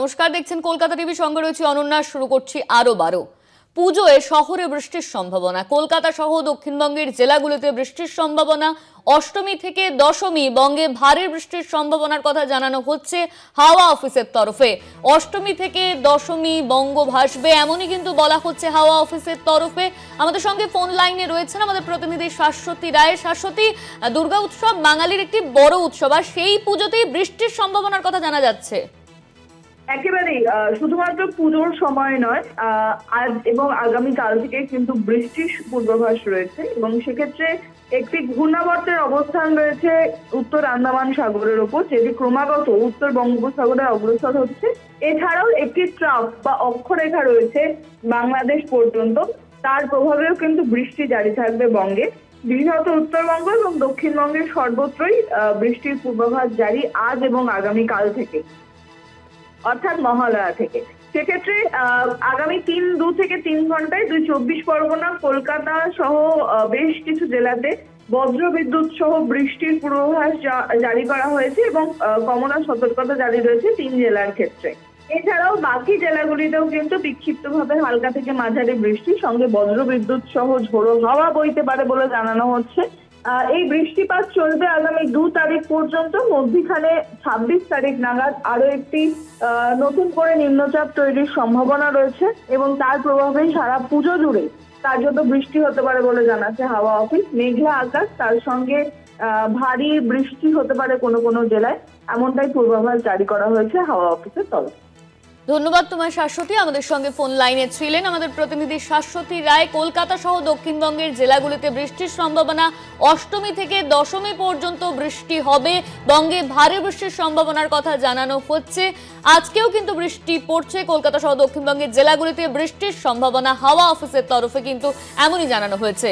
নমস্কার, দেখছেন কলকাতা টিভি, সঙ্গে রয়েছে অনন্যা। শুরু করছি আরো 12। পুজোয় শহরে বৃষ্টির সম্ভাবনা। কলকাতা সহ দক্ষিণবঙ্গের জেলাগুলোতে বৃষ্টির সম্ভাবনা। অষ্টমী থেকে দশমী বঙ্গে ভারী বৃষ্টির সম্ভাবনার কথা জানানো হচ্ছে হাওয়া অফিসের তরফে। অষ্টমী থেকে দশমী বঙ্গ ভাসবে এমনই কিন্তু বলা হচ্ছে হাওয়া অফিসের তরফে। আমাদের সঙ্গে ফোন লাইনে রয়েছেন আমাদের প্রতিনিধি শাশ্বতী রায়। শাশ্বতী, দুর্গা উৎসব বাঙালির একটি বড় উৎসব, আর সেই পুজোতেই বৃষ্টির সম্ভাবনার কথা জানা যাচ্ছে। একেবারেই শুধুমাত্র পুজোর সময় নয়, আজ এবং আগামীকাল থেকে কিন্তু বৃষ্টির পূর্বাভাস রয়েছে এবং সেক্ষেত্রে একটি ঘূর্ণাবর্তের অবস্থান রয়েছে উত্তর আন্দামান সাগরের ওপর, যেটি ক্রমাগত উত্তর বঙ্গোপসাগরে অগ্রসর হচ্ছে। এছাড়াও একটি ট্রাফ বা অক্ষরেখা রয়েছে বাংলাদেশ পর্যন্ত, তার প্রভাবেও কিন্তু বৃষ্টি জারি থাকবে বঙ্গে। বিশেষত উত্তরবঙ্গ এবং দক্ষিণবঙ্গের সর্বত্রই বৃষ্টির পূর্বাভাস জারি আজ এবং আগামীকাল থেকে, অর্থাৎ মহালয়া থেকে। সেক্ষেত্রে আগামী 2 থেকে 3 ঘন্টায় 24 পরগনা, কলকাতা সহ বেশ কিছু জেলাতে বজ্রবিদ্যুৎ সহ বৃষ্টির পূর্বাভাস জারি করা হয়েছে এবং কমলা সতর্কতা জারি রয়েছে 3 জেলার ক্ষেত্রে। এছাড়াও বাকি জেলাগুলিতেও কিন্তু বিক্ষিপ্তভাবে হালকা থেকে মাঝারি বৃষ্টি সঙ্গে বজ্রবিদ্যুৎ সহ ঝোড়ো হাওয়া বইতে পারে বলে জানানো হচ্ছে। এই বৃষ্টিপাত চলবে আগামী 2 তারিখ পর্যন্ত। মধ্যখানে 26 তারিখ নাগাদ আরো একটি নতুন করে নিম্নচাপ তৈরির সম্ভাবনা রয়েছে এবং তার প্রভাবেই সারা পুজো জুড়ে কার্যত বৃষ্টি হতে পারে বলে জানাচ্ছে হাওয়া অফিস। মেঘলা আকাশ, তার সঙ্গে ভারী বৃষ্টি হতে পারে কোনো কোনো জেলায়, এমনটাই পূর্বাভাস জারি করা হয়েছে হাওয়া অফিসের তরফে। ধন্যবাদ তোমায় শাশ্বতী। আমাদের সঙ্গে ফোন লাইনে ছিলেন আমাদের প্রতিনিধি শাশ্বতী রায়। কলকাতা সহ দক্ষিণবঙ্গের জেলাগুলিতে বৃষ্টির সম্ভাবনা। অষ্টমী থেকে দশমী পর্যন্ত বৃষ্টি হবে, বঙ্গে ভারী বৃষ্টির সম্ভাবনার কথা জানানো হচ্ছে। আজকেও কিন্তু বৃষ্টি পড়ছে কলকাতা সহ দক্ষিণবঙ্গের জেলাগুলিতে, বৃষ্টির সম্ভাবনা হাওয়া অফিসের তরফে কিন্তু এমনই জানানো হয়েছে।